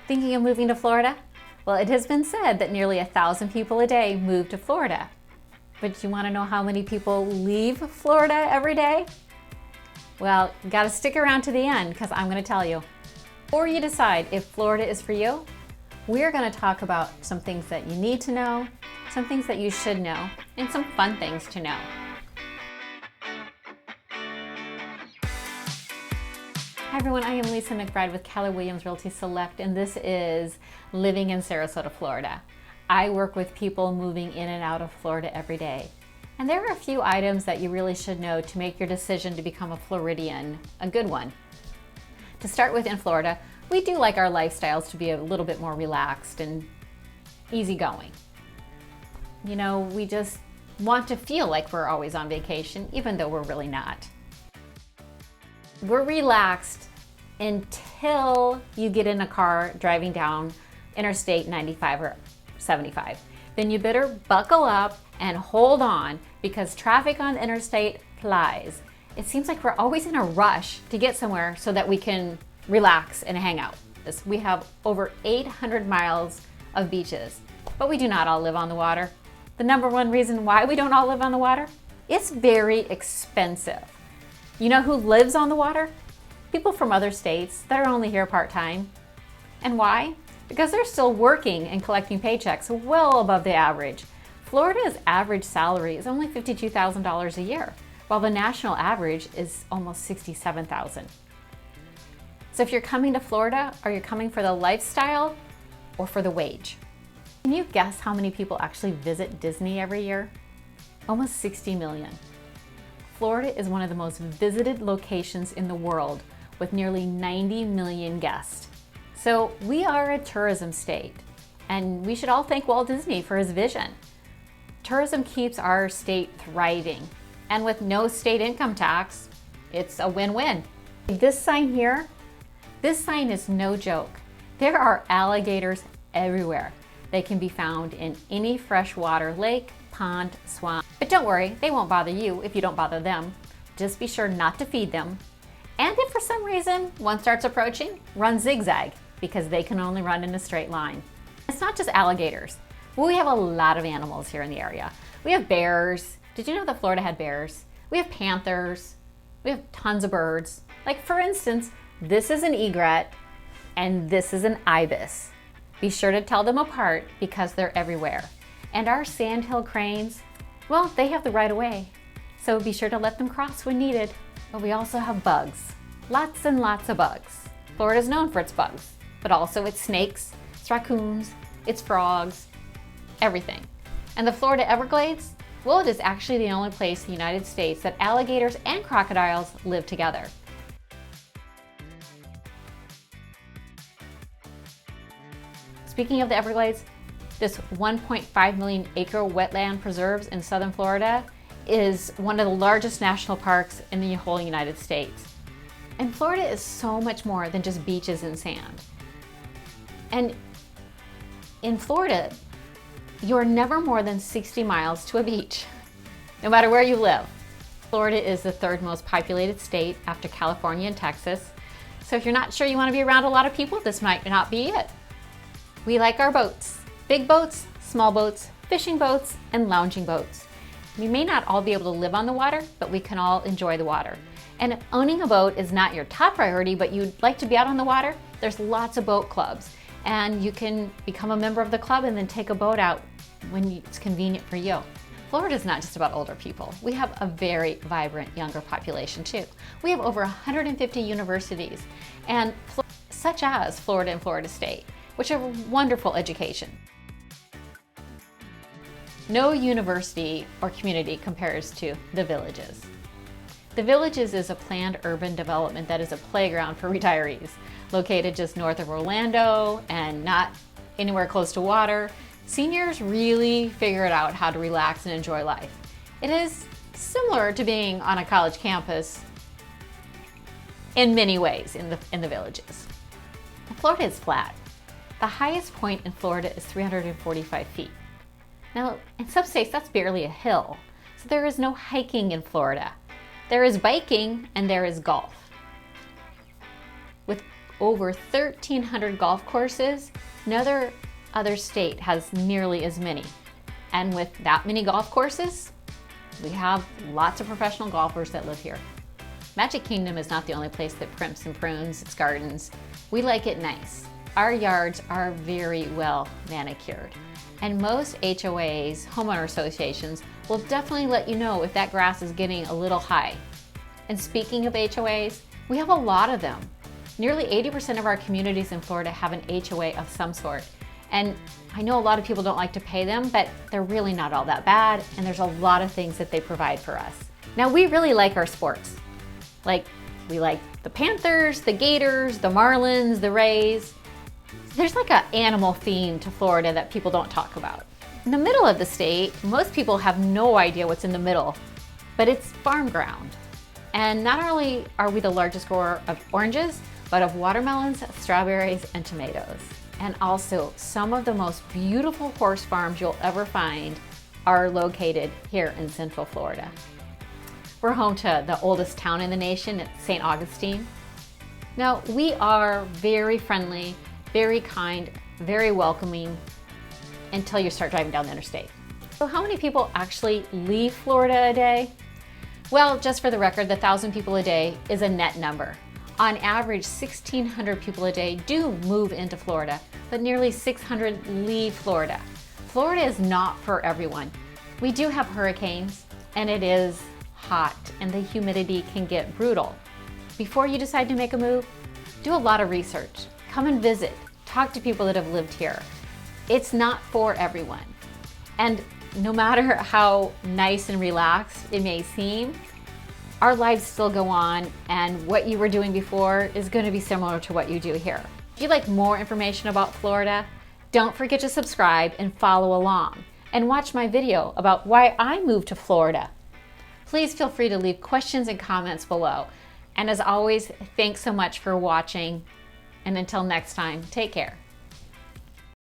Thinking of moving to Florida? Well, it has been said that nearly 1,000 people a day move to Florida. But do you want to know how many people leave Florida every day? Well, you got to stick around to the end because I'm going to tell you. Before you decide if Florida is for you, we're going to talk about some things that you need to know, some things that you should know, and some fun things to know. Hi everyone, I am Lisa McBride with Keller Williams Realty Select, and this is Living in Sarasota, Florida. I work with people moving in and out of Florida every day. And there are a few items that you really should know to make your decision to become a Floridian a good one. To start with, in Florida, we do like our lifestyles to be a little bit more relaxed and easygoing. You know, we just want to feel like we're always on vacation, even though we're really not. We're relaxed until you get in a car driving down Interstate 95 or 75. Then you better buckle up and hold on because traffic on the interstate flies. It seems like we're always in a rush to get somewhere so that we can relax and hang out. We have over 800 miles of beaches, but we do not all live on the water. The number one reason why we don't all live on the water? It's very expensive. You know who lives on the water? People from other states that are only here part-time. And why? Because they're still working and collecting paychecks well above the average. Florida's average salary is only $52,000 a year, while the national average is almost $67,000. So if you're coming to Florida, are you coming for the lifestyle or for the wage? Can you guess how many people actually visit Disney every year? Almost 60 million. Florida is one of the most visited locations in the world with nearly 90 million guests. So we are a tourism state, and we should all thank Walt Disney for his vision. Tourism keeps our state thriving, and with no state income tax, it's a win-win. This sign here, this sign is no joke. There are alligators everywhere. They can be found in any freshwater lake, pond, swamp. But don't worry, they won't bother you if you don't bother them. Just be sure not to feed them. And if for some reason one starts approaching, run zigzag because they can only run in a straight line. It's not just alligators. We have a lot of animals here in the area. We have bears. Did you know that Florida had bears? We have panthers. We have tons of birds. Like for instance, this is an egret and this is an ibis. Be sure to tell them apart because they're everywhere. And our sandhill cranes, well, they have the right of way. So be sure to let them cross when needed. But we also have bugs. Lots and lots of bugs. Florida is known for its bugs, but also its snakes, its raccoons, its frogs, everything. And the Florida Everglades, well, it is actually the only place in the United States that alligators and crocodiles live together. Speaking of the Everglades, this 1.5 million acre wetland preserves in southern Florida is one of the largest national parks in the whole United States. And Florida is so much more than just beaches and sand. And in Florida, you're never more than 60 miles to a beach, no matter where you live. Florida is the third most populated state after California and Texas. So if you're not sure you want to be around a lot of people, this might not be it. We like our boats. Big boats, small boats, fishing boats, and lounging boats. We may not all be able to live on the water, but we can all enjoy the water. And if owning a boat is not your top priority, but you'd like to be out on the water, there's lots of boat clubs. And you can become a member of the club and then take a boat out when it's convenient for you. Florida is not just about older people. We have a very vibrant younger population too. We have over 150 universities, and such as Florida and Florida State, which have wonderful education. No university or community compares to The Villages. The Villages is a planned urban development that is a playground for retirees, located just north of Orlando and not anywhere close to water. Seniors really figured out how to relax and enjoy life. It is similar to being on a college campus in many ways in the Villages. Florida is flat. The highest point in Florida is 345 feet. Now, in some states, that's barely a hill. So there is no hiking in Florida. There is biking and there is golf. With over 1,300 golf courses. No other state has nearly as many. And with that many golf courses, we have lots of professional golfers that live here. Magic Kingdom is not the only place that primps and prunes its gardens. We like it nice. Our yards are very well manicured. And most HOAs, homeowner associations, will definitely let you know if that grass is getting a little high. And speaking of HOAs, we have a lot of them. Nearly 80% of our communities in Florida have an HOA of some sort. And I know a lot of people don't like to pay them, but they're really not all that bad, and there's a lot of things that they provide for us. Now, we really like our sports. We like the Panthers, the Gators, the Marlins, the Rays. There's like an animal theme to Florida that people don't talk about. In the middle of the state, most people have no idea what's in the middle, but it's farm ground. And not only are we the largest grower of oranges, but of watermelons, strawberries, and tomatoes. And also, some of the most beautiful horse farms you'll ever find are located here in Central Florida. We're home to the oldest town in the nation, it's St. Augustine. Now, we are very friendly, very kind, very welcoming until you start driving down the interstate. So how many people actually leave Florida a day? Well, just for the record, the 1,000 people a day is a net number. On average, 1,600 people a day do move into Florida, but nearly 600 leave Florida. Florida is not for everyone. We do have hurricanes, and it is hot, and the humidity can get brutal. Before you decide to make a move, do a lot of research. Come and visit. Talk to people that have lived here. It's not for everyone. And no matter how nice and relaxed it may seem, our lives still go on, and what you were doing before is going to be similar to what you do here. If you'd like more information about Florida, don't forget to subscribe and follow along, and watch my video about why I moved to Florida. Please feel free to leave questions and comments below. And as always, thanks so much for watching, and until next time, take care.